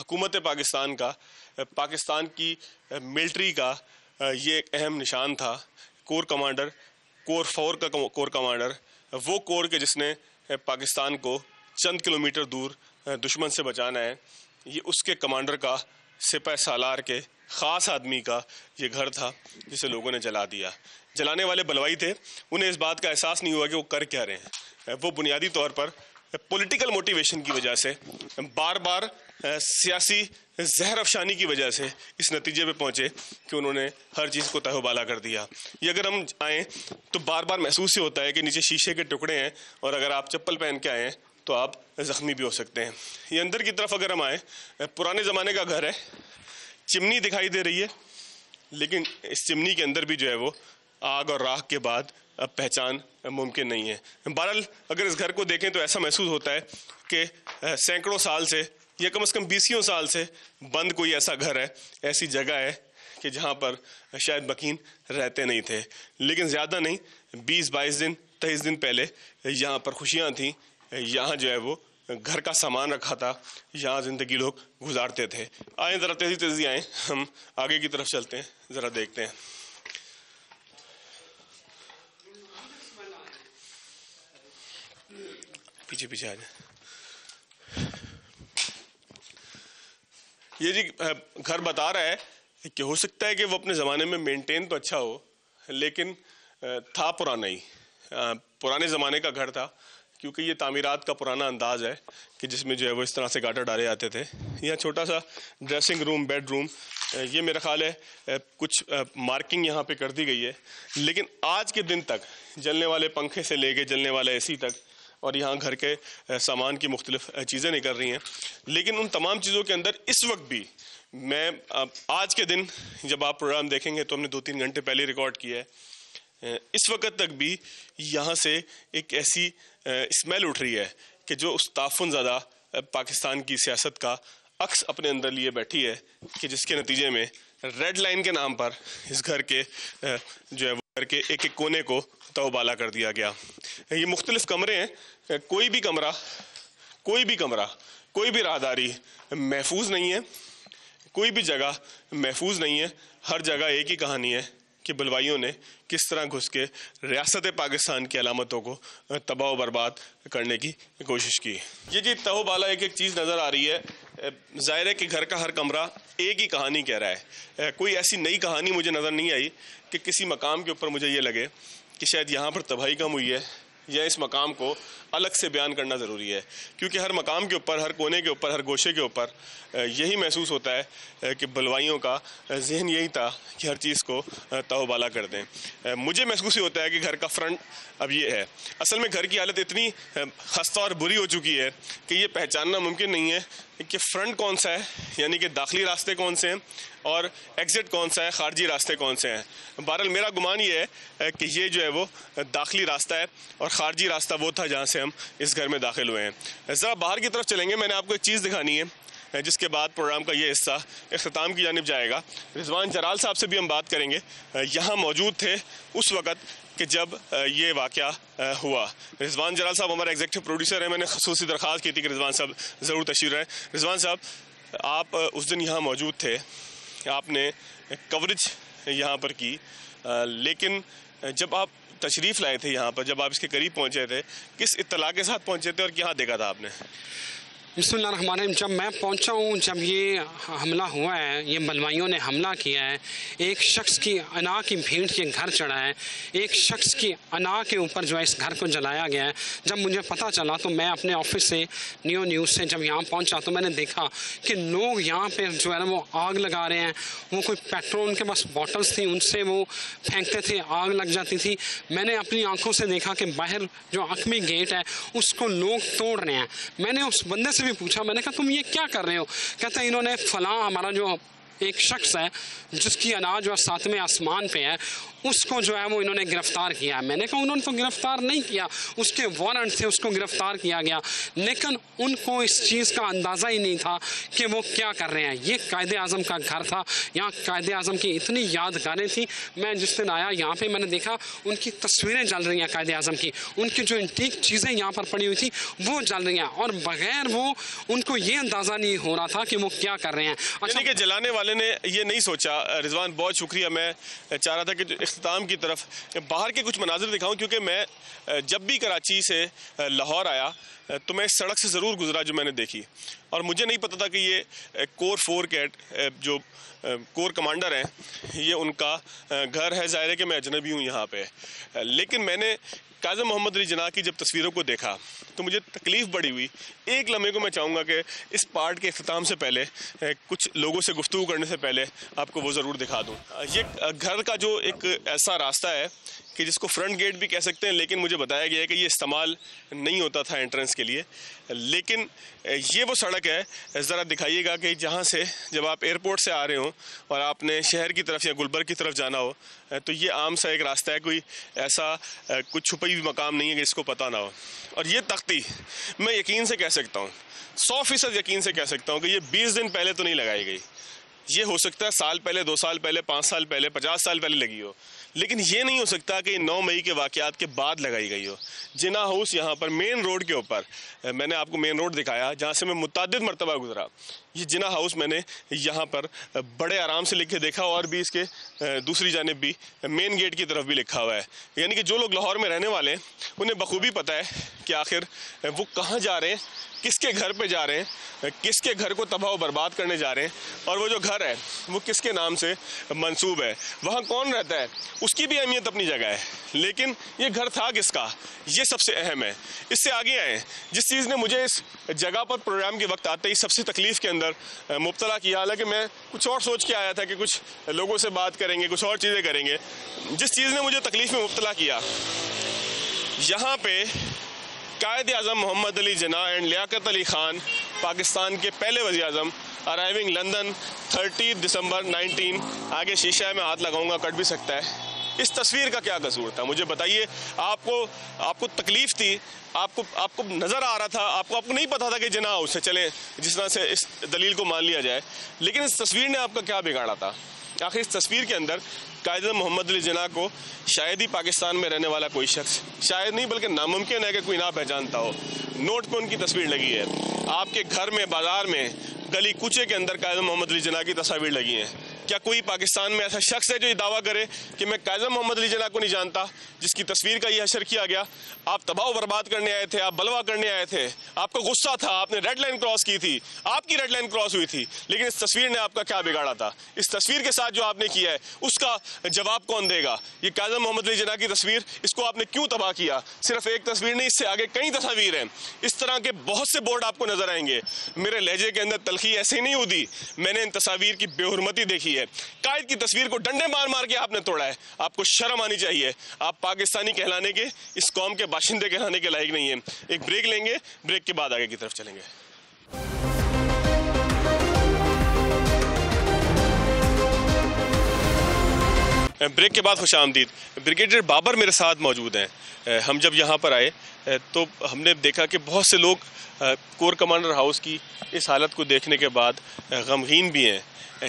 حکومت پاکستان کا، پاکستان کی ملٹری کا یہ ایک اہم نشان تھا۔ کور کمانڈر، کور 4 کا کور کمانڈر، وہ کور کے جس نے پاکستان کو چند کلومیٹر دور دشمن سے بچانا ہے، یہ اس کے کمانڈر کا، سپہ سالار کے خاص آدمی کا یہ گھر تھا جسے لوگوں نے جلا دیا۔ جلانے والے بلوائی تھے، انہیں اس بات کا احساس نہیں ہوا کہ وہ کر کیا رہے ہیں۔ وہ بنیادی طور پر پولیٹیکل موٹیویشن کی وجہ سے، بار بار سیاسی زہر افشانی کی وجہ سے اس نتیجے پہ پہنچے کہ انہوں نے ہر چیز کو تہہ و بالا کر دیا۔ یہ اگر ہم آئیں تو بار بار محسوس ہی ہوتا ہے کہ نیچے شیشے کے ٹکڑے ہیں، اور اگر آپ چپل پہن کے آئیں تو آپ زخمی بھی ہو سکتے ہیں۔ یہ اندر کی طرف اگر ہم آئیں، پرانے زمانے کا گھر ہے، چمنی دکھائی دے رہی ہے، لیکن اس چمنی کے اندر بھی جو ہے وہ آگ اور راکھ کے بعد اب پہچان ممکن نہیں ہے۔ بہرحال اگر اس گھر کو دیکھیں تو ایسا محسوس ہوتا ہے کہ سینکڑوں سال سے یا کم از کم 20 سال سے بند کوئی ایسا گھر ہے، ایسی جگہ ہے کہ جہاں پر شاید مکین رہتے نہیں تھے۔ لیکن زیادہ نہیں، 20-22 دن 23 دن پہلے یہاں پر خوشیاں تھیں، یہاں جو ہے وہ گھر کا سامان رکھا تھا، یہاں زندگی لوگ گزارتے تھے۔ آئیں ذرا تیزی آئیں، ہم آگے کی طرف چلتے ہیں، ذرا دیکھتے ہیں۔ پیچھے آ جائیں۔ یہ جی گھر بتا رہا ہے کہ ہو سکتا ہے کہ وہ اپنے زمانے میں مینٹین تو اچھا ہو، لیکن تھا پرانا ہی، پرانے زمانے کا گھر تھا، کیونکہ یہ تعمیرات کا پرانا انداز ہے کہ جس میں جو ہے وہ اس طرح سے گاٹر ڈالے جاتے تھے۔ یہاں چھوٹا سا ڈریسنگ روم، بیڈ روم، یہ میرا خیال ہے کچھ مارکنگ یہاں پہ کر دی گئی ہے، لیکن آج کے دن تک جلنے والے پنکھے سے لے کے جلنے والے اے سی تک، اور یہاں گھر کے سامان کی مختلف چیزیں نکل رہی ہیں، لیکن ان تمام چیزوں کے اندر اس وقت بھی میں آج کے دن جب آپ پروگرام دیکھیں گے تو ہم نے 2-3 گھنٹے پہلے ریکارڈ کیا ہے، اس وقت تک بھی یہاں سے ایک ایسی اسمیل اٹھ رہی ہے کہ جو اس تعفن زدہ پاکستان کی سیاست کا عکس اپنے اندر لیے بیٹھی ہے، کہ جس کے نتیجے میں ریڈ لائن کے نام پر اس گھر کے جو ہے وہ گھر کے ایک ایک کونے کو تہہ بالا کر دیا گیا۔ یہ مختلف کمرے ہیں، کوئی بھی کمرہ، کوئی بھی راہداری محفوظ نہیں ہے، کوئی بھی جگہ محفوظ نہیں ہے۔ ہر جگہ ایک ہی کہانی ہے کہ بلوائیوں نے کس طرح گھس کے ریاست پاکستان کی علامتوں کو تباہ و برباد کرنے کی کوشش کی۔ یہ جی تہہ بالا ایک ایک چیز نظر آ رہی ہے، ظاہر ہے کہ گھر کا ہر کمرہ ایک ہی کہانی کہہ رہا ہے۔ کوئی ایسی نئی کہانی مجھے نظر نہیں آئی کہ کسی مقام کے اوپر مجھے یہ لگے کہ شاید یہاں پر تباہی کم ہوئی ہے یا اس مقام کو الگ سے بیان کرنا ضروری ہے، کیونکہ ہر مقام کے اوپر، ہر کونے کے اوپر، ہر گوشے کے اوپر یہی محسوس ہوتا ہے کہ بلوائیوں کا ذہن یہی تھا کہ ہر چیز کو تہہ و بالا کر دیں۔ مجھے محسوس ہی ہوتا ہے کہ گھر کا فرنٹ اب یہ ہے۔ اصل میں گھر کی حالت اتنی خستہ اور بری ہو چکی ہے کہ یہ پہچاننا ممکن نہیں ہے کہ فرنٹ کون سا ہے، یعنی کہ داخلی راستے کون سے ہیں، اور ایگزٹ کون سا ہے، خارجی راستے کون سے ہیں۔ بہرحال میرا گمان یہ ہے کہ یہ جو ہے وہ داخلی راستہ ہے، اور خارجی راستہ وہ تھا جہاں سے ہم اس گھر میں داخل ہوئے ہیں۔ ذرا باہر کی طرف چلیں گے، میں نے آپ کو ایک چیز دکھانی ہے جس کے بعد پروگرام کا یہ حصہ اختتام کی جانب جائے گا۔ رضوان جلال صاحب سے بھی ہم بات کریں گے، یہاں موجود تھے اس وقت کہ جب یہ واقعہ ہوا۔ رضوان جلال صاحب ہمارا ایگزیکٹو پروڈیوسر ہیں، میں نے خصوصی درخواست کی تھی کہ رضوان صاحب ضرور تشریف رہیں۔ رضوان صاحب، آپ اس دن یہاں موجود تھے، آپ نے کوریج یہاں پر کی، لیکن جب آپ تشریف لائے تھے یہاں پر، جب آپ اس کے قریب پہنچے تھے، کس اطلاع کے ساتھ پہنچے تھے اور کہاں دیکھا تھا آپ نے؟ بسم اللہ الرحمن الرحیم۔ جب میں پہنچا ہوں، جب یہ حملہ ہوا ہے، یہ بلوائیوں نے حملہ کیا ہے، ایک شخص کی انا کی بھینٹ کے گھر چڑھا ہے، ایک شخص کی انا کے اوپر جو ہے اس گھر کو جلایا گیا ہے۔ جب مجھے پتہ چلا تو میں اپنے آفس سے نیوز سے جب یہاں پہنچا تو میں نے دیکھا کہ لوگ یہاں پہ جو ہے نا وہ آگ لگا رہے ہیں، وہ کوئی پیٹرول، ان کے پاس بوٹلز تھیں، ان سے وہ پھینکتے تھے، آگ لگ جاتی تھی۔ میں نے اپنی آنکھوں سے دیکھا کہ باہر جو عقبی گیٹ ہے اس کو لوگ توڑ رہے ہیں۔ میں نے اس بندے سے بھی پوچھا، میں نے کہا تم یہ کیا کر رہے ہو؟ کہتا ہے انہوں نے فلاں ہمارا جو ایک شخص ہے جس کی انا جو ہے 7ویں آسمان پہ ہے، اس کو جو ہے وہ انہوں نے گرفتار کیا. میں نے کہا انہوں نے تو گرفتار نہیں کیا، اس کے وارنٹ تھے، اس کو گرفتار کیا گیا، لیکن ان کو اس چیز کا اندازہ ہی نہیں تھا کہ وہ کیا کر رہے ہیں. یہ قائد اعظم کا گھر تھا، یہاں قائد اعظم کی اتنی یادگاریں تھیں. میں جس دن آیا یہاں پہ میں نے دیکھا ان کی تصویریں جل رہی ہیں قائد اعظم کی، ان کی جو انٹیک چیزیں یہاں پر پڑی ہوئی تھی وہ جل رہی ہیں، اور بغیر وہ ان کو یہ اندازہ نہیں ہو رہا تھا کہ وہ کیا کر رہے ہیں. یعنی کہ جلانے والے نے یہ نہیں سوچا. رضوان بہت شکریہ. میں چاہ رہا تھا کہ اختتام کی طرف باہر کے کچھ مناظر دکھاؤں، کیونکہ میں جب بھی کراچی سے لاہور آیا تو میں اس سڑک سے ضرور گزرا جو میں نے دیکھی، اور مجھے نہیں پتا تھا کہ یہ کور 4 کے جو کور کمانڈر ہیں یہ ان کا گھر ہے. ظاہر ہے کہ میں اجنبی ہوں یہاں پہ، لیکن میں نے قائد محمد علی جناح کی جب تصویروں کو دیکھا تو مجھے تکلیف بڑی ہوئی. ایک لمحے کو میں چاہوں گا کہ اس پارٹ کے اختتام سے پہلے کچھ لوگوں سے گفتگو کرنے سے پہلے آپ کو وہ ضرور دکھا دوں. یہ گھر کا جو ایک ایسا راستہ ہے کہ جس کو فرنٹ گیٹ بھی کہہ سکتے ہیں، لیکن مجھے بتایا گیا ہے کہ یہ استعمال نہیں ہوتا تھا انٹرنس کے لیے. لیکن یہ وہ سڑک ہے، ذرا دکھائیے گا کہ جہاں سے جب آپ ایئرپورٹ سے آ رہے ہوں اور آپ نے شہر کی طرف یا گلبرگ کی طرف جانا ہو تو یہ عام سا ایک راستہ ہے، کوئی ایسا کچھ چھپی ہوئی مقام نہیں ہے کہ اس کو پتہ نہ ہو. اور یہ تختی میں یقین سے کہہ سکتا ہوں، 100% یقین سے کہہ سکتا ہوں کہ یہ 20 دن پہلے تو نہیں لگائی گئی. یہ ہو سکتا ہے سال پہلے، 2 سال پہلے، 5 سال پہلے، 50 سال پہلے لگی ہو، لیکن یہ نہیں ہو سکتا کہ 9 مئی کے واقعات کے بعد لگائی گئی ہو. جناح ہاؤس یہاں پر مین روڈ کے اوپر، میں نے آپ کو مین روڈ دکھایا جہاں سے میں متعدد مرتبہ گزرا. یہ جناح ہاؤس میں نے یہاں پر بڑے آرام سے لکھ کے دیکھا، اور بھی اس کے دوسری جانب بھی مین گیٹ کی طرف بھی لکھا ہوا ہے. یعنی کہ جو لوگ لاہور میں رہنے والے ہیں انہیں بخوبی پتہ ہے کہ آخر وہ کہاں جا رہے ہیں، کس کے گھر پہ جا رہے ہیں، کس کے گھر کو تباہ و برباد کرنے جا رہے ہیں، اور وہ جو گھر ہے وہ کس کے نام سے منسوب ہے، وہاں کون رہتا ہے، اس کی بھی اہمیت اپنی جگہ ہے. لیکن یہ گھر تھا کس کا، یہ سب سے اہم ہے. اس سے آگے آئیں، جس چیز نے مجھے اس جگہ پر پروگرام کے وقت آتے ہی سب سے تکلیف کے اندر مبتلا کیا، حالانکہ میں کچھ اور سوچ کے آیا تھا کہ کچھ لوگوں سے بات کریں گے، کچھ اور چیزیں کریں گے. جس چیز نے مجھے تکلیف میں مبتلا کیا، یہاں پہ قائد اعظم محمد علی جناح اینڈ لیاقت علی خان، پاکستان کے پہلے وزیر اعظم، ارائیونگ لندن 30 دسمبر 19. آگے شیشہ ہے، میں ہاتھ لگاؤں گا کٹ بھی سکتا ہے. اس تصویر کا کیا قصور تھا مجھے بتائیے. آپ کو تکلیف تھی، آپ کو نظر آ رہا تھا، آپ کو نہیں پتا تھا کہ جناح ہاؤس سے چلیں جس طرح سے اس دلیل کو مان لیا جائے، لیکن اس تصویر نے آپ کا کیا بگاڑا تھا. آخر اس تصویر کے اندر قائد محمد علی جناح کو شاید ہی پاکستان میں رہنے والا کوئی شخص، شاید نہیں بلکہ ناممکن ہے کہ کوئی نہ پہچانتا ہو. نوٹ پہ ان کی تصویر لگی ہے، آپ کے گھر میں، بازار میں، گلی کوچے کے اندر قائد محمد علی جناح کی تصاویر لگی ہیں. کیا کوئی پاکستان میں ایسا شخص ہے جو یہ دعویٰ کرے کہ میں قائد محمد علی جناح کو نہیں جانتا، جس کی تصویر کا یہ حشر کیا گیا؟ آپ تباہ و برباد کرنے آئے تھے، آپ بلوا کرنے آئے تھے، آپ کو غصہ تھا، آپ نے ریڈ لائن کراس کی تھی، آپ کی ریڈ لائن کراس ہوئی تھی، لیکن اس تصویر نے آپ کا کیا بگاڑا تھا؟ اس تصویر کے ساتھ جو آپ نے کیا ہے اس کا جواب کون دے گا؟ یہ قائد محمد علی جناح کی تصویر، اس کو آپ نے کیوں تباہ کیا؟ صرف ایک تصویر نہیں، اس سے آگے کئی تصاویر ہیں. اس طرح کے بہت سے بورڈ آپ کو نظر آئیں گے. میرے لہجے کے اندر تلخی ایسے نہیں ہوتی، میں نے ان تصاویر کی بے حرمتی دیکھی ہے. قائد کی تصویر کو ڈنڈے مار مار کے آپ نے توڑا ہے. آپ کو شرم آنی چاہیے. آپ پاکستانی کہلانے کے، اس قوم کے باشندے کہلانے کے لائق نہیں ہیں. ایک بریک لیں گے، بریک کے بعد آگے کی طرف چلیں گے. بریک کے بعد خوش آمدید. بریگیڈیئر بابر میرے ساتھ موجود ہیں. ہم جب یہاں پر آئے تو ہم نے دیکھا کہ بہت سے لوگ کور کمانڈر ہاؤس کی اس حالت کو دیکھنے کے بعد غمگین بھی ہیں،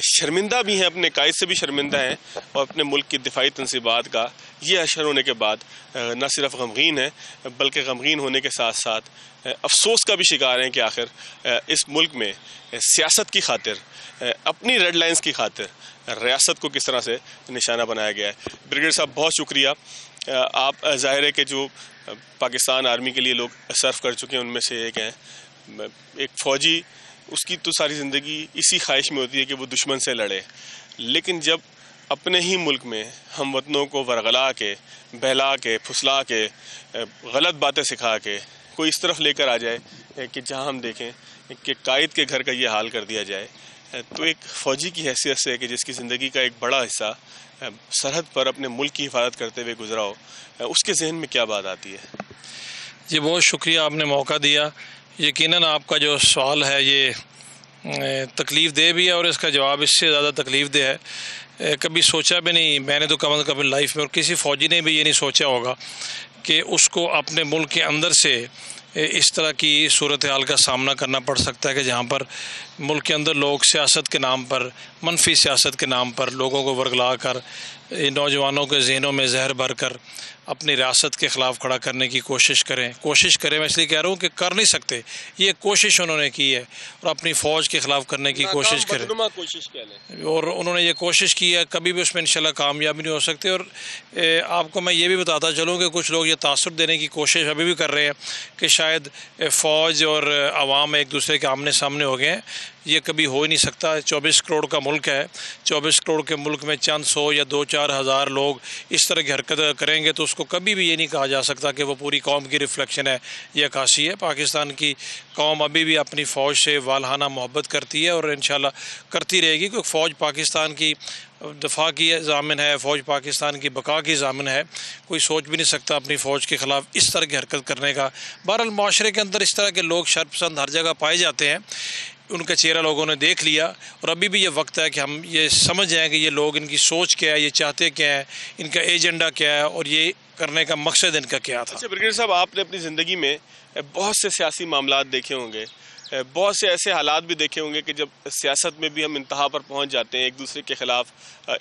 شرمندہ بھی ہیں، اپنے قائد سے بھی شرمندہ ہیں، اور اپنے ملک کی دفاعی تنصیبات کا یہ حشر ہونے کے بعد نہ صرف غمگین ہیں بلکہ غمگین ہونے کے ساتھ ساتھ افسوس کا بھی شکار ہیں کہ آخر اس ملک میں سیاست کی خاطر، اپنی ریڈ لائنز کی خاطر ریاست کو کس طرح سے نشانہ بنایا گیا ہے. بریگیڈیئر صاحب بہت شکریہ. آپ ظاہر ہے کہ جو پاکستان آرمی کے لیے لوگ سرو کر چکے ہیں ان میں سے ایک ہیں. ایک فوجی، اس کی تو ساری زندگی اسی خواہش میں ہوتی ہے کہ وہ دشمن سے لڑے، لیکن جب اپنے ہی ملک میں ہم وطنوں کو ورغلا کے، بہلا کے، پھسلا کے، غلط باتیں سکھا کے کوئی اس طرف لے کر آ جائے کہ جہاں ہم دیکھیں کہ قائد کے گھر کا یہ حال کر دیا جائے، تو ایک فوجی کی حیثیت سے کہ جس کی زندگی کا ایک بڑا حصہ سرحد پر اپنے ملک کی حفاظت کرتے ہوئے گزرا ہو، اس کے ذہن میں کیا بات آتی ہے؟ جی بہت شکریہ، آپ نے موقع دیا. یقیناً آپ کا جو سوال ہے یہ تکلیف دہ بھی ہے اور اس کا جواب اس سے زیادہ تکلیف دہ ہے۔ کبھی سوچا بھی نہیں، میں نے تو کم از کم لائف میں، اور کسی فوجی نے بھی یہ نہیں سوچا ہوگا کہ اس کو اپنے ملک کے اندر سے اس طرح کی صورتحال کا سامنا کرنا پڑ سکتا ہے کہ جہاں پر ملک کے اندر لوگ سیاست کے نام پر، منفی سیاست کے نام پر لوگوں کو ورگلا کر، نوجوانوں کے ذہنوں میں زہر بھر کر اپنی ریاست کے خلاف کھڑا کرنے کی کوشش کریں۔ میں اس لیے کہہ رہا ہوں کہ کر نہیں سکتے، یہ کوشش انہوں نے کی ہے اور اپنی فوج کے خلاف کرنے کی کوشش کریں، اور انہوں نے یہ کوشش کی ہے، کبھی بھی اس میں انشاءاللہ کامیاب نہیں ہو سکتے۔ اور آپ کو میں یہ بھی بتاتا چلوں کہ کچھ لوگ یہ تاثر دینے کی کوشش ابھی بھی کر رہے ہیں کہ شاید فوج اور عوام ایک دوسرے کے آمنے سامنے ہو گئے ہیں، یہ کبھی ہو ہی نہیں سکتا۔ 24 کروڑ کا ملک ہے، 24 کروڑ کے ملک میں چند سو یا 2-4 ہزار لوگ اس طرح کی حرکت کریں گے تو اس کو کبھی بھی یہ نہیں کہا جا سکتا کہ وہ پوری قوم کی ریفلیکشن ہے یا عکاسی ہے۔ پاکستان کی قوم ابھی بھی اپنی فوج سے والہانہ محبت کرتی ہے اور انشاءاللہ کرتی رہے گی، کیونکہ فوج پاکستان کی دفاع کی ضامن ہے، فوج پاکستان کی بقا کی ضامن ہے۔ کوئی سوچ بھی نہیں سکتا اپنی فوج کے خلاف اس طرح کی حرکت کرنے کا۔ بہرحال معاشرے کے اندر اس طرح کے لوگ شرپسند ہر جگہ پائے جاتے ہیں، ان کا چہرہ لوگوں نے دیکھ لیا، اور ابھی بھی یہ وقت ہے کہ ہم یہ سمجھ جائیں کہ یہ لوگ، ان کی سوچ کیا ہے، یہ چاہتے کیا ہے، ان کا ایجنڈا کیا ہے اور یہ کرنے کا مقصد ان کا کیا تھا۔ اچھا بریگیڈیئر صاحب، آپ نے اپنی زندگی میں بہت سے سیاسی معاملات دیکھے ہوں گے، بہت سے ایسے حالات بھی دیکھے ہوں گے کہ جب سیاست میں بھی ہم انتہا پر پہنچ جاتے ہیں، ایک دوسرے کے خلاف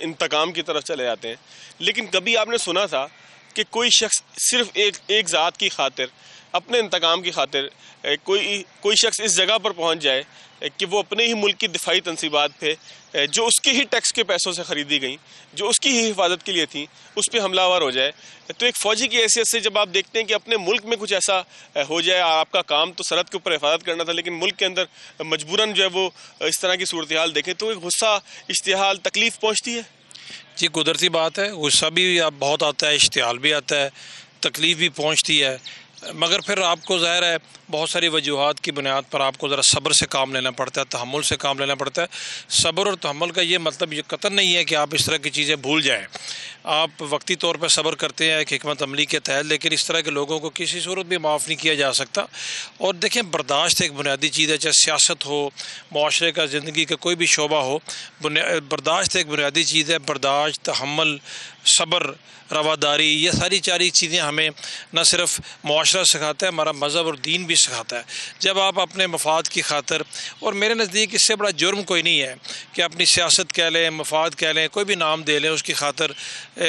انتقام کی طرف چلے جاتے ہیں، لیکن کبھی آپ نے سنا تھا کہ کوئی شخص صرف ایک ذات کی خاطر، اپنے انتقام کی خاطر کوئی شخص اس جگہ پر پہنچ جائے کہ وہ اپنے ہی ملک کی دفاعی تنصیبات پہ جو اس کے ہی ٹیکس کے پیسوں سے خریدی گئیں، جو اس کی ہی حفاظت کے لیے تھیں، اس پہ حملہ آور ہو جائے؟ تو ایک فوجی کی حیثیت سے جب آپ دیکھتے ہیں کہ اپنے ملک میں کچھ ایسا ہو جائے، آپ کا کام تو سرحد کے اوپر حفاظت کرنا تھا، لیکن ملک کے اندر مجبوراً جو ہے وہ اس طرح کی صورتحال دیکھیں، تو ایک غصہ، اشتعال، تکلیف پہنچتی ہے؟ جی قدرتی بات ہے، غصہ بھی بہت آتا ہے، اشتعال بھی آتا ہے، تکلیف بھی پہنچتی ہے، مگر پھر آپ کو ظاہر ہے بہت ساری وجوہات کی بنیاد پر آپ کو ذرا صبر سے کام لینا پڑتا ہے، تحمل سے کام لینا پڑتا ہے۔ صبر اور تحمل کا یہ مطلب یہ قطعاً نہیں ہے کہ آپ اس طرح کی چیزیں بھول جائیں، آپ وقتی طور پر صبر کرتے ہیں ایک حکمت عملی کے تحت، لیکن اس طرح کے لوگوں کو کسی صورت بھی معاف نہیں کیا جا سکتا۔ اور دیکھیں، برداشت ایک بنیادی چیز ہے، چاہے سیاست ہو، معاشرے کا، زندگی کا کوئی بھی شعبہ ہو، برداشت ایک بنیادی چیز ہے۔ برداشت، تحمل، صبر، رواداری، یہ ساری چیزیں ہمیں نہ صرف معاشرہ سکھاتا ہے، ہمارا مذہب اور دین بھی سکھاتا ہے۔ جب آپ اپنے مفاد کی خاطر، اور میرے نزدیک اس سے بڑا جرم کوئی نہیں ہے کہ اپنی سیاست کہہ لیں، مفاد کہہ لیں، کوئی بھی نام دے لیں، اس کی خاطر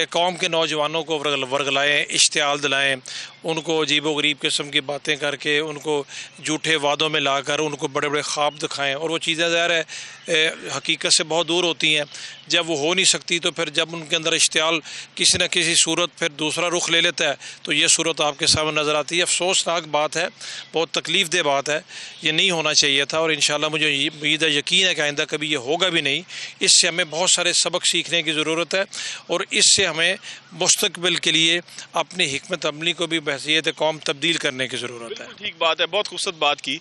قوم کے نوجوانوں کو ورگلائیں، اشتعال دلائیں، ان کو عجیب و غریب قسم کی باتیں کر کے، ان کو جھوٹے وعدوں میں لا کر، ان کو بڑے بڑے خواب دکھائیں، اور وہ چیزیں ظاہر ہے حقیقت سے بہت دور ہوتی ہیں۔ جب وہ ہو نہیں سکتی تو پھر جب ان کے اندر اشتعال کسی نہ کسی صورت پھر دوسرا رخ لے لیتا ہے تو یہ صورت آپ کے سامنے نظر آتی ہے۔ افسوسناک بات ہے، بہت تکلیف دہ بات ہے، یہ نہیں ہونا چاہیے تھا، اور انشاءاللہ مجھے امید ہے، یقین ہے کہ آئندہ کبھی یہ ہوگا بھی نہیں۔ اس سے ہمیں بہت سارے سبق سیکھنے کی ضرورت ہے، اور اس سے ہمیں مستقبل کے لیے اپنی حکمت عملی کو بھی بحیثیت قوم تبدیل کرنے کی ضرورت ہے۔ بالکل ٹھیک بات ہے، بہت خوبصورت بات کی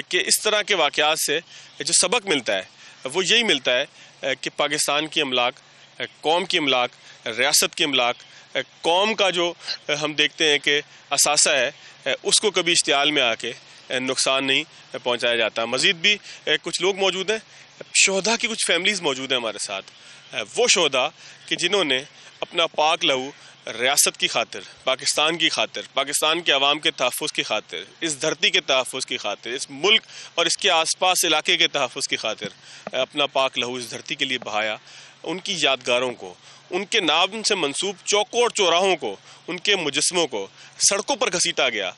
کہ اس طرح کے واقعات سے جو سبق ملتا ہے وہ یہی ملتا ہے کہ پاکستان کی املاک، قوم کی املاک، ریاست کی املاک، قوم کا جو ہم دیکھتے ہیں کہ اثاثہ ہے، اس کو کبھی اشتعال میں آ کے نقصان نہیں پہنچایا جاتا۔ مزید بھی کچھ لوگ موجود ہیں، شہداء کی کچھ فیملیز موجود ہیں ہمارے ساتھ، وہ شہداء کہ جنہوں نے اپنا پاک لہو ریاست کی خاطر، پاکستان کی خاطر، پاکستان کے عوام کے تحفظ کی خاطر، اس دھرتی کے تحفظ کی خاطر، اس ملک اور اس کے آس پاس علاقے کے تحفظ کی خاطر اپنا پاک لہو اس دھرتی کے لیے بہایا۔ ان کی یادگاروں کو، ان کے نام سے منسوب چوکوں اور چوراہوں کو، ان کے مجسموں کو سڑکوں پر گھسیٹا گیا،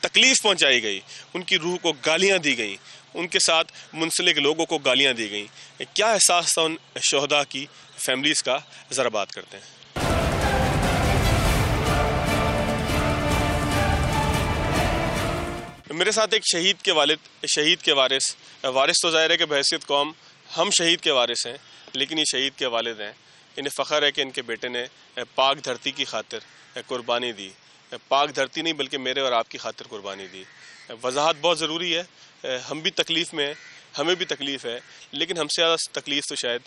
تکلیف پہنچائی گئی، ان کی روح کو گالیاں دی گئیں، ان کے ساتھ منسلک لوگوں کو گالیاں دی گئیں۔ کیا احساس تھا ان شہداء کی فیملیز کا؟ ذرا بات کرتے ہیں۔ میرے ساتھ ایک شہید کے والد، شہید کے وارث تو ظاہر ہے کہ بحیثیت قوم ہم شہید کے وارث ہیں، لیکن یہ شہید کے والد ہیں۔ انہیں فخر ہے کہ ان کے بیٹے نے پاک دھرتی کی خاطر قربانی دی، پاک دھرتی نہیں بلکہ میرے اور آپ کی خاطر قربانی دی۔ وضاحت بہت ضروری ہے، ہم بھی تکلیف میں ہیں، ہمیں بھی تکلیف ہے، لیکن ہم سے زیادہ تکلیف تو شاید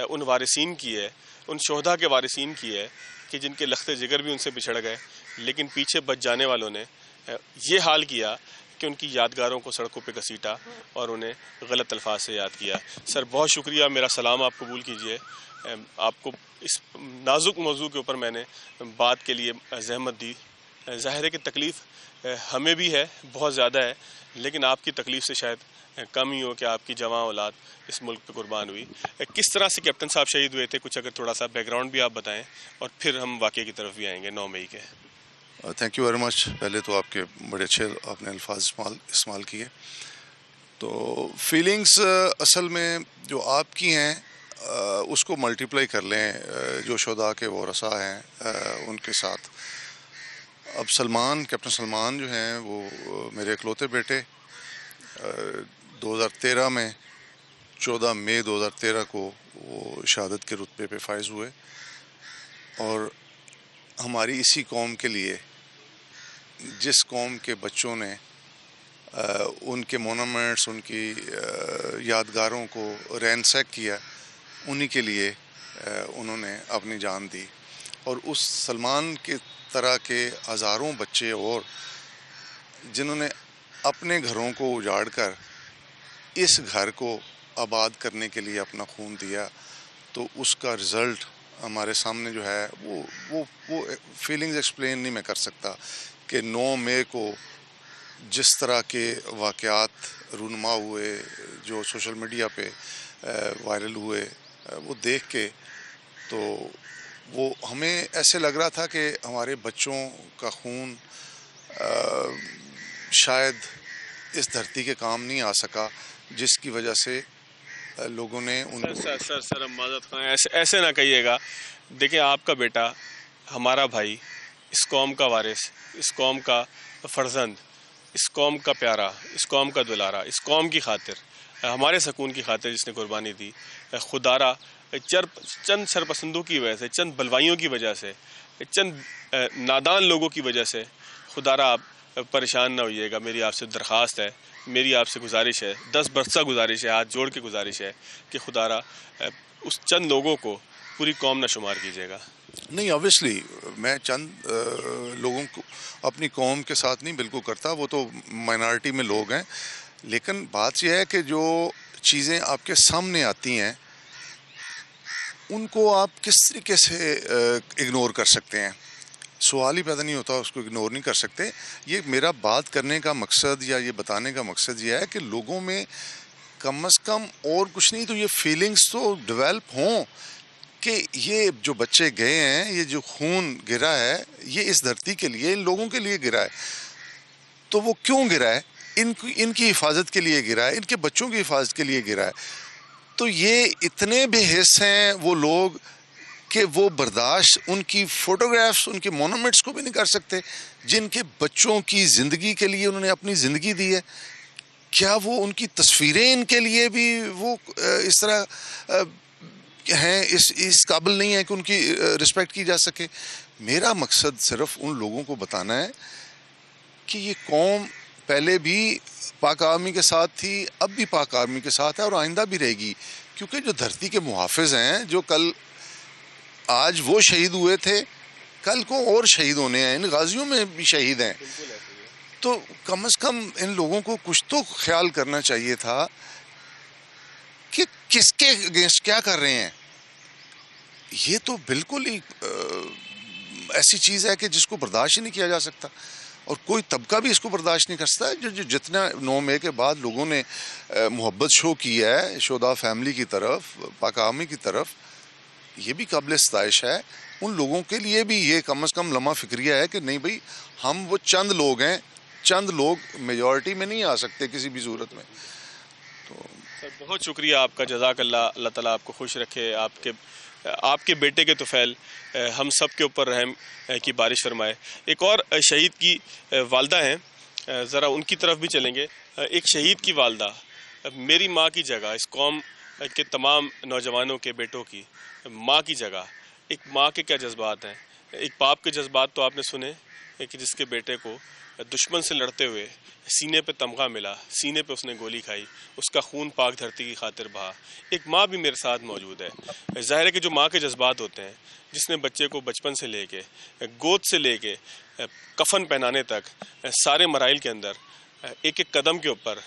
ان وارثین کی ہے، ان شہداء کے وارثین کی ہے کہ جن کے لخت جگر بھی ان سے بچھڑ گئے، لیکن پیچھے بچ جانے والوں نے یہ حال کیا کہ ان کی یادگاروں کو سڑکوں پہ گھسیٹا اور انہیں غلط الفاظ سے یاد کیا. سر بہت شکریہ, میرا سلام آپ قبول کیجئے. آپ کو اس نازک موضوع کے اوپر میں نے بات کے لیے زحمت دی. ظاہر ہے کہ تکلیف ہمیں بھی ہے, بہت زیادہ ہے, لیکن آپ کی تکلیف سے شاید کم ہی ہو کہ آپ کی جوان اولاد اس ملک پہ قربان ہوئی. کس طرح سے کیپٹن صاحب شہید ہوئے تھے, کچھ اگر تھوڑا سا بیک گراؤنڈ بھی آپ بتائیں, اور پھر ہم واقعے کی طرف بھی آئیں گے 9 مئی کے. Thank you very much. پہلے تو آپ کے بڑے اچھے آپ نے الفاظ استعمال کیے. تو فیلنگس اصل میں جو آپ کی ہیں اس کو ملٹیپلائی کر لیں جو شہداء کے ورثاء ہیں ان کے ساتھ. اب سلمان, کیپٹن سلمان جو ہیں وہ میرے اکلوتے بیٹے 2013 میں 14 مئی 2013 کو وہ شہادت کے رتبے پہ فائز ہوئے, اور ہماری اسی قوم کے لیے, جس قوم کے بچوں نے ان کے مونومنٹس, ان کی یادگاروں کو رینسیک کیا, انہی کے لیے انہوں نے اپنی جان دی. اور اس سلمان کی طرح کے ہزاروں بچے اور جنہوں نے اپنے گھروں کو اجاڑ کر اس گھر کو آباد کرنے کے لیے اپنا خون دیا, تو اس کا رزلٹ ہمارے سامنے جو ہے وہ فیلنگز ایکسپلین نہیں میں کر سکتا کہ 9 مئی کو جس طرح کے واقعات رونما ہوئے, جو سوشل میڈیا پہ وائرل ہوئے, وہ دیکھ کے تو وہ ہمیں ایسے لگ رہا تھا کہ ہمارے بچوں کا خون شاید اس دھرتی کے کام نہیں آ سکا, جس کی وجہ سے لوگوں نے ان کو سر معذرت خواہ, ایسے نہ کہیے گا. دیکھیں آپ کا بیٹا, ہمارا بھائی, اس قوم کا وارث, اس قوم کا فرزند, اس قوم کا پیارا, اس قوم کا دلارا, اس قوم کی خاطر, ہمارے سکون کی خاطر جس نے قربانی دی, خدارا چند سرپسندوں کی وجہ سے, چند بلوائیوں کی وجہ سے, چند نادان لوگوں کی وجہ سے, خدارا آپ پریشان نہ ہوئیے گا. میری آپ سے درخواست ہے, میری آپ سے گزارش ہے, 10 برسہ گزارش ہے, ہاتھ جوڑ کے گزارش ہے کہ خدارا اس چند لوگوں کو پوری قوم نہ شمار کیجیے گا. نہیں, آبویسلی میں چند لوگوں کو اپنی قوم کے ساتھ نہیں بالکل کرتا, وہ تو مائنارٹی میں لوگ ہیں, لیکن بات یہ ہے کہ جو چیزیں آپ کے سامنے آتی ہیں ان کو آپ کس طریقے سے اگنور کر سکتے ہیں. سوال ہی پیدا نہیں ہوتا, اس کو اگنور نہیں کر سکتے. یہ میرا بات کرنے کا مقصد یا یہ بتانے کا مقصد یہ ہے کہ لوگوں میں کم از کم اور کچھ نہیں تو یہ فیلنگز تو ڈیولپ ہوں کہ یہ جو بچے گئے ہیں, یہ جو خون گرا ہے, یہ اس دھرتی کے لیے, ان لوگوں کے لیے گرا ہے. تو وہ کیوں گرا ہے؟ ان کی حفاظت کے لیے گرا ہے, ان کے بچوں کی حفاظت کے لیے گرا ہے. تو یہ اتنے بے حس ہیں وہ لوگ کہ وہ برداشت ان کی فوٹوگرافس, ان کے مونومنٹس کو بھی نہیں کر سکتے, جن کے بچوں کی زندگی کے لیے انہوں نے اپنی زندگی دی ہے. کیا وہ ان کی تصویریں ان کے لیے بھی وہ اس طرح ہیں, اس قابل نہیں ہے کہ ان کی رسپیکٹ کی جا سکے؟ میرا مقصد صرف ان لوگوں کو بتانا ہے کہ یہ قوم پہلے بھی پاک آرمی کے ساتھ تھی, اب بھی پاک آرمی کے ساتھ ہے, اور آئندہ بھی رہے گی. کیونکہ جو دھرتی کے محافظ ہیں, جو کل آج وہ شہید ہوئے تھے, کل کو اور شہید ہونے ہیں, ان غازیوں میں بھی شہید ہیں. تو کم از کم ان لوگوں کو کچھ تو خیال کرنا چاہیے تھا کہ کس کے اگینسٹ کیا کر رہے ہیں. یہ تو بالکل ہی ایسی چیز ہے کہ جس کو برداشت ہی نہیں کیا جا سکتا, اور کوئی طبقہ بھی اس کو برداشت نہیں کر سکتا. جو جتنا 9 مئی کے بعد لوگوں نے محبت شو کی ہے شہداء فیملی کی طرف, پاک آرمی کی طرف, یہ بھی قابل ستائش ہے. ان لوگوں کے لیے بھی یہ کم از کم لمحہ فکریہ ہے کہ نہیں بھائی, ہم وہ چند لوگ ہیں, چند لوگ میجورٹی میں نہیں آ سکتے کسی بھی صورت میں. تو بہت شکریہ آپ کا, جزاک اللہ. اللہ تعالیٰ آپ کو خوش رکھے, آپ کے بیٹے کے طفیل ہم سب کے اوپر رحم کی بارش فرمائے. ایک اور شہید کی والدہ ہیں, ذرا ان کی طرف بھی چلیں گے. ایک شہید کی والدہ, میری ماں کی جگہ, اس قوم کے تمام نوجوانوں کے بیٹوں کی ماں کی جگہ, ایک ماں کے کیا جذبات ہیں. ایک باپ کے جذبات تو آپ نے سنے کہ جس کے بیٹے کو دشمن سے لڑتے ہوئے سینے پہ تمغہ ملا, سینے پہ اس نے گولی کھائی, اس کا خون پاک دھرتی کی خاطر بہا. ایک ماں بھی میرے ساتھ موجود ہے. ظاہر ہے کہ جو ماں کے جذبات ہوتے ہیں, جس نے بچے کو بچپن سے لے کے, گود سے لے کے کفن پہنانے تک, سارے مراحل کے اندر ایک ایک قدم کے اوپر،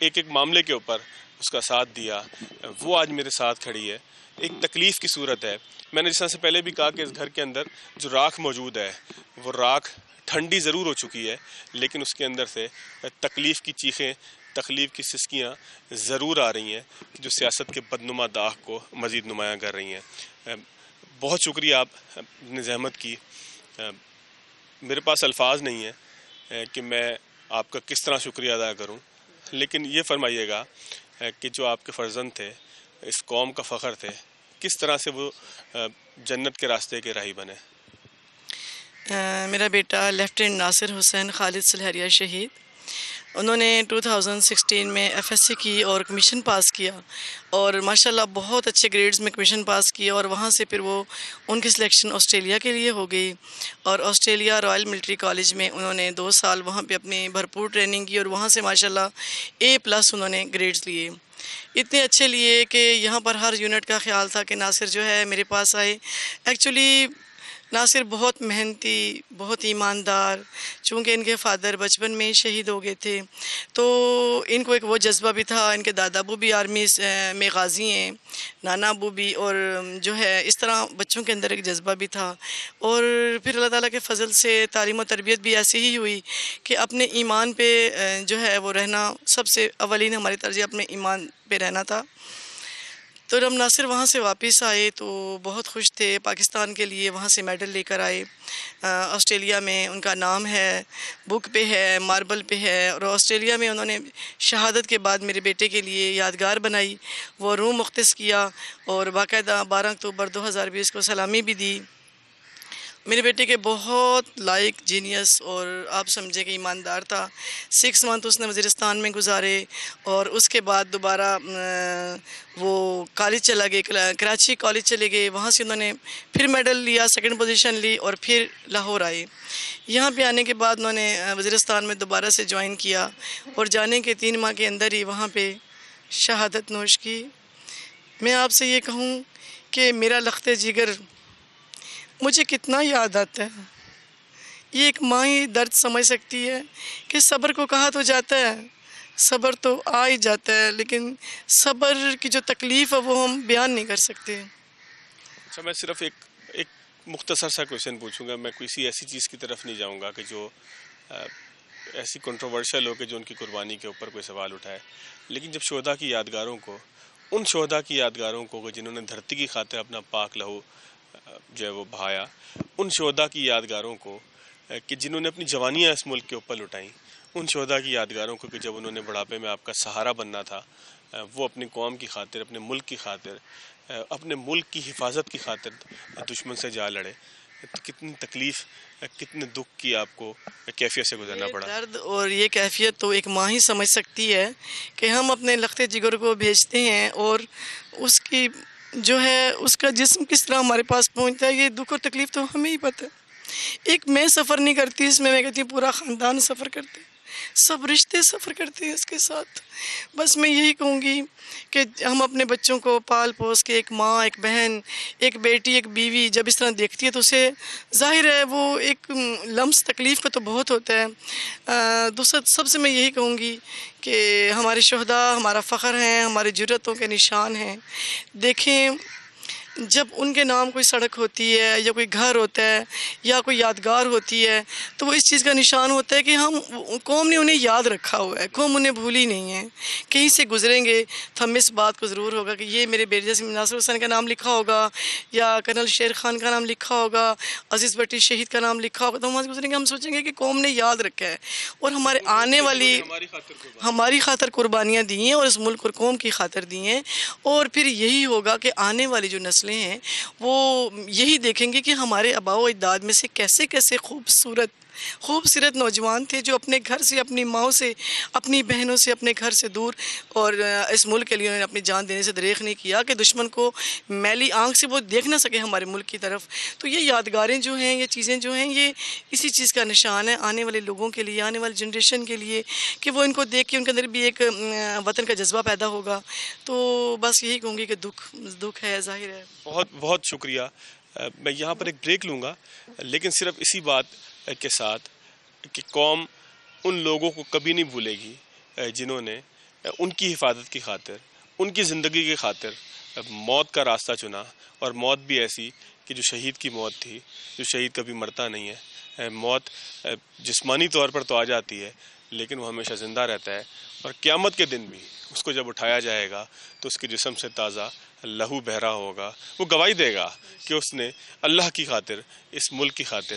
ایک ایک معاملے کے اوپر اس کا ساتھ دیا، وہ آج میرے ساتھ کھڑی ہے۔ ایک تکلیف کی صورت ہے، میں نے جس طرح سے پہلے بھی کہا کہ اس گھر کے اندر جو راکھ موجود ہے وہ راکھ ٹھنڈی ضرور ہو چکی ہے، لیکن اس کے اندر سے تکلیف کی چیخیں، تکلیف کی سسکیاں ضرور آ رہی ہیں جو سیاست کے بدنما داغ کو مزید نمایاں کر رہی ہیں۔ بہت شکریہ آپ نے زحمت کی، میرے پاس الفاظ نہیں ہیں کہ میں آپ کا کس طرح شکریہ ادا کروں، لیکن یہ فرمائیے گا کہ جو آپ کے فرزند تھے، اس قوم کا فخر تھے، کس طرح سے وہ جنت کے راستے کے راہی بنے؟ میرا بیٹا لیفٹیننٹ ناصر حسین خالد سلہریہ شہید، انہوں نے 2016 میں FSC کی اور کمیشن پاس کیا، اور ماشاءاللہ بہت اچھے گریڈز میں کمیشن پاس کیا، اور وہاں سے پھر ان کی سلیکشن آسٹریلیا کے لیے ہو گئی، اور آسٹریلیا رائل ملٹری کالج میں انہوں نے 2 سال وہاں پہ اپنی بھرپور ٹریننگ کی، اور وہاں سے ماشاءاللہ A+ انہوں نے گریڈز لیے، اتنے اچھے لیے کہ یہاں پر ہر یونٹ کا خیال تھا کہ ناصر جو ہے میرے پاس آئے۔ ایکچولی ناصر بہت محنتی، بہت ایماندار، چونکہ ان کے فادر بچپن میں ہی شہید ہو گئے تھے، تو ان کو ایک وہ جذبہ بھی تھا، ان کے دادا ابو بھی آرمی میں غازی ہیں، نانا ابو بھی، اور جو ہے اس طرح بچوں کے اندر ایک جذبہ بھی تھا، اور پھر اللہ تعالیٰ کے فضل سے تعلیم و تربیت بھی ایسی ہی ہوئی کہ اپنے ایمان پہ جو ہے وہ رہنا، سب سے اولین ہماری ترجیح اپنے ایمان پہ رہنا تھا۔ تو جب ناصر وہاں سے واپس آئے تو بہت خوش تھے، پاکستان کے لیے وہاں سے میڈل لے کر آئے، آسٹریلیا میں ان کا نام ہے، بک پہ ہے، ماربل پہ ہے، اور آسٹریلیا میں انہوں نے شہادت کے بعد میرے بیٹے کے لیے یادگار بنائی، وہ روم مختص کیا، اور باقاعدہ 12 اکتوبر 2020 کو سلامی بھی دی۔ میرے بیٹے کے بہت لائق، جینیس، اور آپ سمجھے کہ ایماندار تھا۔ 6 منتھ اس نے وزیرستان میں گزارے، اور اس کے بعد دوبارہ وہ کالج چلا گئے، کراچی کالج چلے گئے، وہاں سے انہوں نے پھر میڈل لیا، 2nd پوزیشن لی، اور پھر لاہور آئے۔ یہاں پہ آنے کے بعد انہوں نے وزیرستان میں دوبارہ سے جوائن کیا، اور جانے کے 3 ماہ کے اندر ہی وہاں پہ شہادت نوش کی۔ میں آپ سے یہ کہوں کہ میرا لخت جگر مجھے کتنا یاد آتا ہے، یہ ایک ماں ہی درد سمجھ سکتی ہے کہ صبر کو کہا تو جاتا ہے، صبر تو آ ہی جاتا ہے، لیکن صبر کی جو تکلیف ہے وہ ہم بیان نہیں کر سکتے۔ اچھا، میں صرف ایک مختصر سا کویشچن پوچھوں گا، میں کسی ایسی چیز کی طرف نہیں جاؤں گا کہ جو ایسی کنٹروورشل ہو کہ جو ان کی قربانی کے اوپر کوئی سوال اٹھائے، لیکن جب شہداء کی یادگاروں کو، ان شہداء کی یادگاروں کو جنہوں نے دھرتی کی خاطر اپنا پاک لہو جو ہے وہ بہایا، ان شہداء کی یادگاروں کو کہ جنہوں نے اپنی جوانیاں اس ملک کے اوپر لٹائیں، ان شہداء کی یادگاروں کو کہ جب انہوں نے بڑھاپے میں آپ کا سہارا بننا تھا، وہ اپنی قوم کی خاطر، اپنے ملک کی خاطر، اپنے ملک کی حفاظت کی خاطر دشمن سے جا لڑے، تو کتنی تکلیف، کتنے دکھ کی آپ کو کیفیت سے گزرنا پڑا؟ درد اور یہ کیفیت تو ایک ماں ہی سمجھ سکتی ہے کہ ہم اپنے لخت جگر کو بھیجتے ہیں، اور اس کی جو ہے اس کا جسم کس طرح ہمارے پاس پہنچتا ہے، یہ دکھ اور تکلیف تو ہمیں ہی پتہ ہے۔ ایک میں سفر نہیں کرتی اس میں کہتی ہوں پورا خاندان سفر کرتے، سب رشتے سفر کرتے ہیں اس کے ساتھ۔ بس میں یہی کہوں گی کہ ہم اپنے بچوں کو پال پوس کے، ایک ماں، ایک بہن، ایک بیٹی، ایک بیوی جب اس طرح دیکھتی ہے تو اسے ظاہر ہے وہ ایک لمس تکلیف کا تو بہت ہوتا ہے۔ دوسرا سب سے میں یہی کہوں گی کہ ہمارے شہداء ہمارا فخر ہیں، ہماری جرأتوں کے نشان ہیں۔ دیکھیں جب ان کے نام کوئی سڑک ہوتی ہے، یا کوئی گھر ہوتا ہے، یا کوئی یادگار ہوتی ہے، تو وہ اس چیز کا نشان ہوتا ہے کہ ہم قوم نے انہیں یاد رکھا ہوا ہے، قوم انہیں بھولی نہیں ہے۔ کہیں سے گزریں گے تو ہم اس بات کو ضرور ہوگا کہ یہ میرے بیٹے جیسے ناصر حسین کا نام لکھا ہوگا، یا کرنل شیر خان کا نام لکھا ہوگا، عزیز بٹی شہید کا نام لکھا ہوگا، تو ہم وہاں سے گزریں گے، ہم سوچیں گے کہ قوم نے یاد رکھا ہے، اور ہمارے آنے والی ہماری خاطر قربانیاں دی ہیں، اور اس ملک اور قوم کی خاطر دی ہیں، اور پھر یہی ہوگا کہ آنے والی جو نسلیں ہیں وہ یہی دیکھیں گے کہ ہمارے آباء و اجداد میں سے کیسے کیسے خوبصورت نوجوان تھے جو اپنے گھر سے، اپنی ماؤں سے، اپنی بہنوں سے، اپنے گھر سے دور، اور اس ملک کے لیے انہوں نے اپنی جان دینے سے دریغ نہیں کیا کہ دشمن کو میلی آنکھ سے وہ دیکھ نہ سکے ہمارے ملک کی طرف۔ تو یہ یادگاریں جو ہیں، یہ چیزیں جو ہیں، یہ اسی چیز کا نشان ہے آنے والے لوگوں کے لیے، آنے والی جنریشن کے لیے، کہ وہ ان کو دیکھ کے ان کے اندر بھی ایک وطن کا جذبہ پیدا ہوگا۔ تو بس یہی کہوں گی کہ دکھ ہے، ظاہر ہے۔ بہت بہت شکریہ۔ میں یہاں پر ایک بریک لوں گا، لیکن صرف اسی بات کے ساتھ کہ قوم ان لوگوں کو کبھی نہیں بھولے گی جنہوں نے ان کی حفاظت کی خاطر، ان کی زندگی کی خاطر موت کا راستہ چنا، اور موت بھی ایسی کہ جو شہید کی موت تھی، جو شہید کبھی مرتا نہیں ہے۔ موت جسمانی طور پر تو آ جاتی ہے لیکن وہ ہمیشہ زندہ رہتا ہے، اور قیامت کے دن بھی اس کو جب اٹھایا جائے گا تو اس کے جسم سے تازہ لہو بہہ رہا ہوگا، وہ گواہی دے گا کہ اس نے اللہ کی خاطر، اس ملک کی خاطر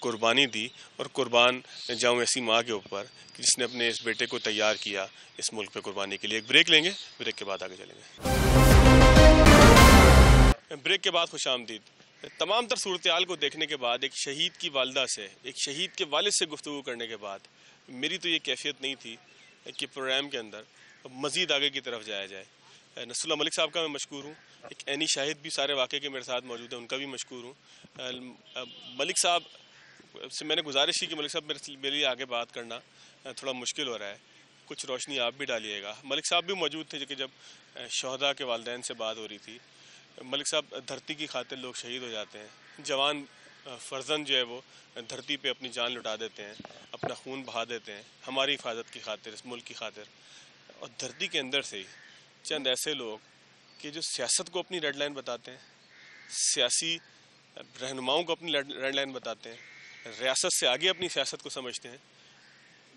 قربانی دی، اور قربان جاؤں ایسی ماں کے اوپر کہ جس نے اپنے اس بیٹے کو تیار کیا اس ملک پہ قربانی کے لیے۔ ایک بریک لیں گے، بریک کے بعد آگے چلیں گے۔ بریک کے بعد خوش آمدید۔ تمام تر صورتحال کو دیکھنے کے بعد، ایک شہید کی والدہ سے، ایک شہید کے والد سے گفتگو کرنے کے بعد، میری تو یہ کیفیت نہیں تھی کہ پروگرام کے اندر مزید آگے کی طرف جایا جائے۔ نصر اللہ ملک صاحب کا میں مشکور ہوں، ایک عینی شاہد بھی سارے واقعے کے میرے ساتھ موجود ہیں، ان کا بھی مشکور ہوں۔ ملک صاحب سے میں نے گزارش کی کہ ملک صاحب میرے لیے آگے بات کرنا تھوڑا مشکل ہو رہا ہے، کچھ روشنی آپ بھی ڈالیے گا۔ ملک صاحب بھی موجود تھے کہ جب شہداء کے والدین سے بات ہو رہی تھی۔ ملک صاحب، دھرتی کی خاطر لوگ شہید ہو جاتے ہیں، جوان فرزند جو ہے وہ دھرتی پہ اپنی جان لٹا دیتے ہیں، اپنا خون بہا دیتے ہیں ہماری حفاظت کی خاطر، اس ملک کی خاطر، اور دھرتی کے اندر سے ہی چند ایسے لوگ کہ جو سیاست کو اپنی ریڈ لائن بتاتے ہیں، سیاسی رہنماؤں کو اپنی ریڈ لائن بتاتے ہیں، ریاست سے آگے اپنی سیاست کو سمجھتے ہیں۔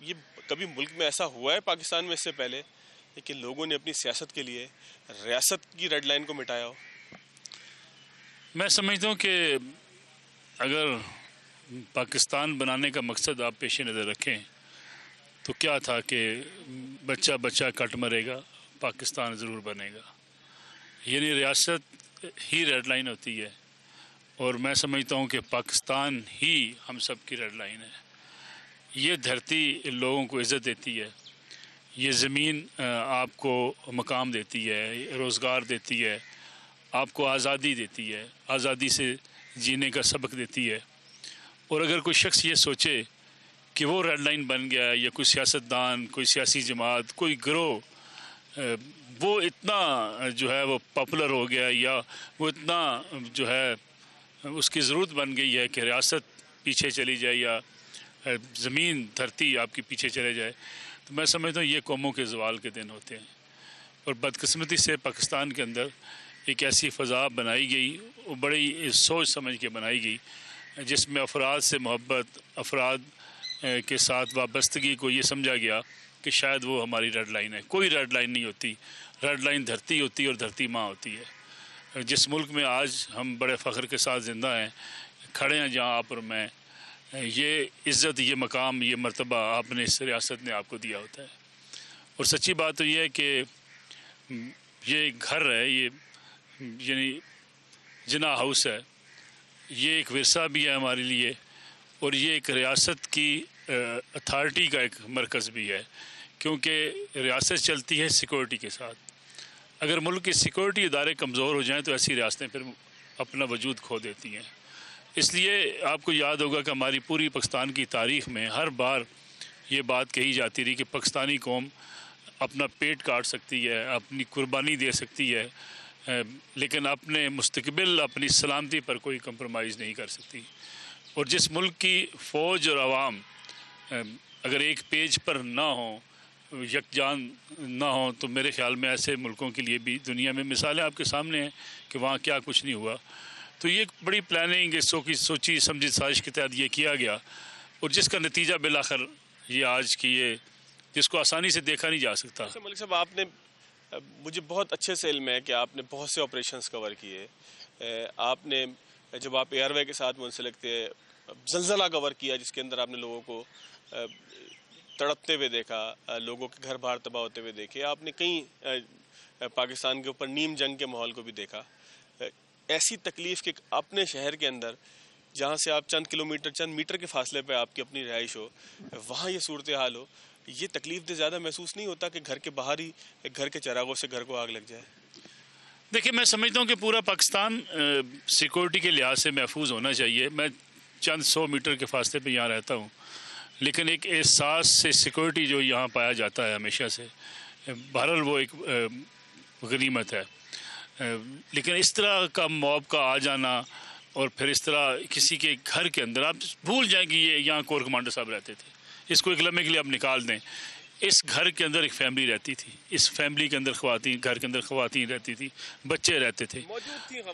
یہ کبھی ملک میں ایسا ہوا ہے پاکستان میں اس سے پہلے کہ لوگوں نے اپنی سیاست کے لیے ریاست کی ریڈ لائن کو مٹایا ہو؟ میں سمجھتا ہوں کہ اگر پاکستان بنانے کا مقصد آپ پیش نظر رکھیں تو کیا تھا کہ بچہ بچہ کٹ مرے گا، پاکستان ضرور بنے گا، یعنی ریاست ہی ریڈ لائن ہوتی ہے، اور میں سمجھتا ہوں کہ پاکستان ہی ہم سب کی ریڈ لائن ہے۔ یہ دھرتی لوگوں کو عزت دیتی ہے، یہ زمین آپ کو مقام دیتی ہے، روزگار دیتی ہے، آپ کو آزادی دیتی ہے، آزادی سے جینے کا سبق دیتی ہے۔ اور اگر کوئی شخص یہ سوچے کہ وہ ریڈ لائن بن گیا، یا کوئی سیاستدان، کوئی سیاسی جماعت، کوئی گروہ وہ اتنا جو ہے وہ پاپولر ہو گیا، یا وہ اتنا جو ہے اس کی ضرورت بن گئی ہے کہ ریاست پیچھے چلی جائے یا زمین دھرتی آپ کی پیچھے چلے جائے، تو میں سمجھتا ہوں یہ قوموں کے زوال کے دن ہوتے ہیں۔ اور بدقسمتی سے پاکستان کے اندر ایک ایسی فضا بنائی گئی، وہ بڑی سوچ سمجھ کے بنائی گئی، جس میں افراد سے محبت، افراد کے ساتھ وابستگی کو یہ سمجھا گیا کہ شاید وہ ہماری ریڈ لائن ہے۔ کوئی ریڈ لائن نہیں ہوتی، ریڈ لائن دھرتی ہوتی ہے، اور دھرتی ماں ہوتی ہے۔ جس ملک میں آج ہم بڑے فخر کے ساتھ زندہ ہیں، کھڑے ہیں جہاں آپ اور میں، یہ عزت، یہ مقام، یہ مرتبہ آپ نے، اس ریاست نے آپ کو دیا ہوتا ہے۔ اور سچی بات تو یہ ہے کہ یہ ایک گھر ہے، یہ یعنی جناح ہاؤس ہے، یہ ایک ورثہ بھی ہے ہمارے لیے، اور یہ ایک ریاست کی اتھارٹی کا ایک مرکز بھی ہے، کیونکہ ریاست چلتی ہے سیکورٹی کے ساتھ۔ اگر ملک کے سیکورٹی ادارے کمزور ہو جائیں تو ایسی ریاستیں پھر اپنا وجود کھو دیتی ہیں۔ اس لیے آپ کو یاد ہوگا کہ ہماری پوری پاکستان کی تاریخ میں ہر بار یہ بات کہی جاتی رہی کہ پاکستانی قوم اپنا پیٹ کاٹ سکتی ہے، اپنی قربانی دے سکتی ہے، لیکن اپنے مستقبل، اپنی سلامتی پر کوئی کمپرومائز نہیں کر سکتی۔ اور جس ملک کی فوج اور عوام اگر ایک پیج پر نہ ہوں، یکجان نہ ہوں، تو میرے خیال میں ایسے ملکوں کے لیے بھی دنیا میں مثالیں آپ کے سامنے ہیں کہ وہاں کیا کچھ نہیں ہوا۔ تو یہ ایک بڑی پلاننگ، سوچی سمجھی سازش کے تحت یہ کیا گیا، اور جس کا نتیجہ بالآخر یہ آج کی یہ، جس کو آسانی سے دیکھا نہیں جا سکتا۔ ملک صاحب، آپ نے، مجھے بہت اچھے سے علم ہے کہ آپ نے بہت سے آپریشنز کور کیے۔ آپ نے، جب آپ ایئر وے کے ساتھ منسلک تھے، زلزلہ کور کیا جس کے اندر آپ نے لوگوں کو تڑپتے ہوئے دیکھا، لوگوں کے گھر بار تباہ ہوتے ہوئے دیکھے، آپ نے کئی پاکستان کے اوپر نیم جنگ کے ماحول کو بھی دیکھا۔ ایسی تکلیف کہ اپنے شہر کے اندر جہاں سے آپ چند کلومیٹر، چند میٹر کے فاصلے پہ آپ کی اپنی رہائش ہو، وہاں یہ صورتحال ہو، یہ تکلیف دہ زیادہ محسوس نہیں ہوتا کہ گھر کے باہر ہی گھر کے چراغوں سے گھر کو آگ لگ جائے؟ دیکھیں، میں سمجھتا ہوں کہ پورا پاکستان سیکورٹی کے لحاظ سے محفوظ ہونا چاہیے۔ میں چند 100 میٹر کے فاصلے پہ یہاں رہتا ہوں، لیکن ایک احساس سے سیکورٹی جو یہاں پایا جاتا ہے ہمیشہ سے، بہرحال وہ ایک غنیمت ہے۔ لیکن اس طرح کا موب کا آ جانا، اور پھر اس طرح کسی کے گھر کے اندر، آپ بھول جائیں کہ یہ یہاں کور کمانڈر صاحب رہتے تھے، اس کو ایک لمحے کے لیے آپ نکال دیں، اس گھر کے اندر ایک فیملی رہتی تھی، اس فیملی کے اندر خواتین، گھر کے اندر خواتین رہتی تھی، بچے رہتے تھے.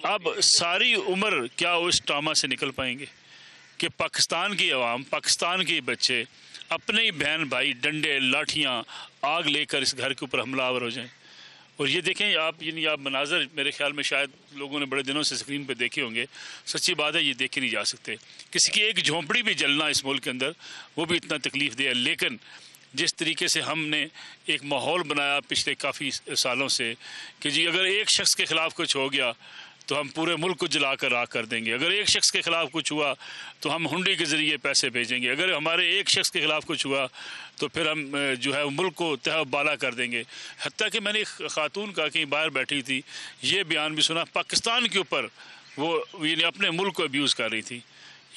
اب ساری عمر کیا وہ اس ٹراما سے نکل پائیں گے کہ پاکستان کی عوام، پاکستان کے بچے اپنے ہی بہن بھائی ڈنڈے لاٹھیاں آگ لے کر اس گھر کے اوپر حملہ آور ہو جائیں؟ اور یہ دیکھیں آپ، یعنی آپ مناظر میرے خیال میں شاید لوگوں نے بڑے دنوں سے اسکرین پہ دیکھے ہوں گے. سچی بات ہے یہ دیکھے نہیں جا سکتے. کسی کی ایک جھونپڑی بھی جلنا اس ملک کے اندر وہ بھی اتنا تکلیف دہ ہے. لیکن جس طریقے سے ہم نے ایک ماحول بنایا پچھلے کافی سالوں سے کہ جی اگر ایک شخص کے خلاف کچھ ہو گیا تو ہم پورے ملک کو جلا کر راکھ کر دیں گے، اگر ایک شخص کے خلاف کچھ ہوا تو ہم ہنڈی کے ذریعے پیسے بھیجیں گے، اگر ہمارے ایک شخص کے خلاف کچھ ہوا تو پھر ہم جو ہے ملک کو تہ بالا کر دیں گے. حتیٰ کہ میں نے ایک خاتون کا کہیں باہر بیٹھی تھی یہ بیان بھی سنا پاکستان کے اوپر وہ یعنی اپنے ملک کو ابیوز کر رہی تھی.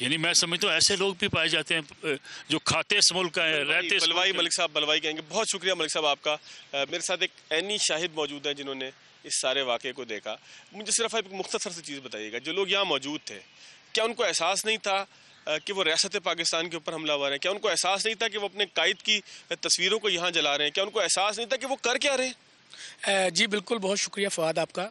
یعنی میں سمجھتا ہوں ایسے لوگ بھی پائے جاتے ہیں جو کھاتے اس ملک کا ہے، رہتے. بلوائی ملک صاحب بلوائی کہیں گے. بہت شکریہ ملک صاحب آپ کا. میرے ساتھ ایک عینی شاہد موجود ہیں جنہوں نے اس سارے واقعے کو دیکھا. مجھے صرف ایک مختصر سی چیز بتائیے گا، جو لوگ یہاں موجود تھے کیا ان کو احساس نہیں تھا کہ وہ ریاست پاکستان کے اوپر حملہ آور ہیں؟ کیا ان کو احساس نہیں تھا کہ وہ اپنے قائد کی تصویروں کو یہاں جلا رہے ہیں؟ کیا ان کو احساس نہیں تھا کہ وہ کر کیا رہے ہیں؟ جی بالکل، بہت شکریہ فواد آپ کا.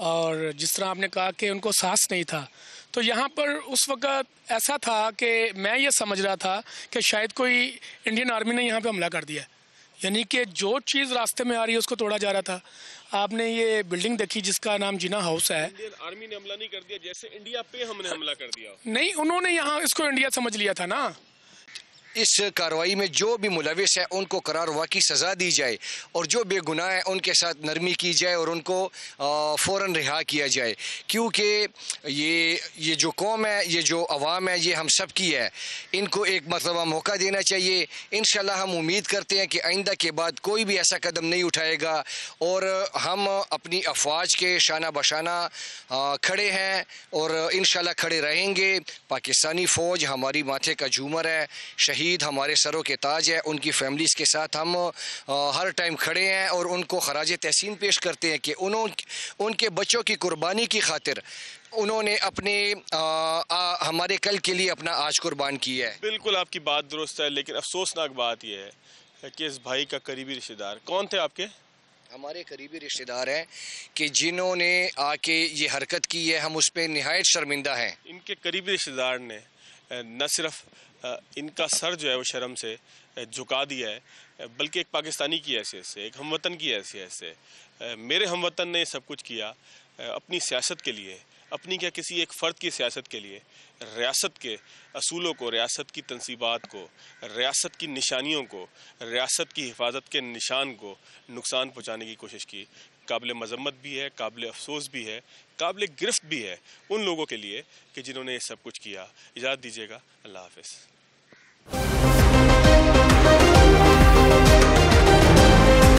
اور جس طرح آپ نے کہا کہ ان کو سانس نہیں تھا، تو یہاں پر اس وقت ایسا تھا کہ میں یہ سمجھ رہا تھا کہ شاید کوئی انڈین آرمی نے یہاں پہ حملہ کر دیا، یعنی کہ جو چیز راستے میں آ رہی ہے اس کو توڑا جا رہا تھا. آپ نے یہ بلڈنگ دیکھی جس کا نام جنا ہاؤس ہے. انڈین آرمی نے حملہ نہیں کر دیا جیسے انڈیا پہ ہم نے حملہ کر دیا. نہیں، انہوں نے یہاں اس کو انڈیا سمجھ لیا تھا نا. اس کارروائی میں جو بھی ملوث ہے ان کو قرار واقعی سزا دی جائے اور جو بے گناہ ہیں ان کے ساتھ نرمی کی جائے اور ان کو فوراً رہا کیا جائے، کیونکہ یہ جو قوم ہے، یہ جو عوام ہے، یہ ہم سب کی ہے. ان کو ایک مرتبہ موقع دینا چاہیے. انشاءاللہ ہم امید کرتے ہیں کہ آئندہ کے بعد کوئی بھی ایسا قدم نہیں اٹھائے گا اور ہم اپنی افواج کے شانہ بشانہ کھڑے ہیں اور انشاءاللہ کھڑے رہیں گے. پاکستانی فوج ہماری ماتھے کا جھومر ہے، شہید ہمارے سروں کے تاج ہے. ان کی فیملیز کے ساتھ ہم ہر ٹائم کھڑے ہیں اور ان کو خراج تحسین پیش کرتے ہیں کہ ان کے بچوں کی قربانی کی خاطر انہوں نے اپنے ہمارے کل کے لیے اپنا آج قربان کیا ہے. بالکل آپ کی بات درست ہے، لیکن افسوسناک بات یہ ہے کہ اس بھائی کا قریبی رشتہ دار کون تھے آپ کے؟ ہمارے قریبی رشتہ دار ہیں کہ جنہوں نے آ کے یہ حرکت کی ہے، ہم اس پہ نہایت شرمندہ ہیں. ان کے قریبی رشتہ دار نے نہ صرف ان کا سر جو ہے وہ شرم سے جھکا دیا ہے، بلکہ ایک پاکستانی کی حیثیت سے، ایک ہم وطن کی حیثیت سے. میرے ہم وطن نے سب کچھ کیا اپنی سیاست کے لیے، اپنی کیا کسی ایک فرد کی سیاست کے لیے. ریاست کے اصولوں کو، ریاست کی تنصیبات کو، ریاست کی نشانیوں کو، ریاست کی حفاظت کے نشان کو نقصان پہنچانے کی کوشش کی. قابل مذمت بھی ہے، قابل افسوس بھی ہے، قابل گرفت بھی ہے ان لوگوں کے لیے کہ جنہوں نے یہ سب کچھ کیا. اجازت دیجیے گا. اللہ حافظ.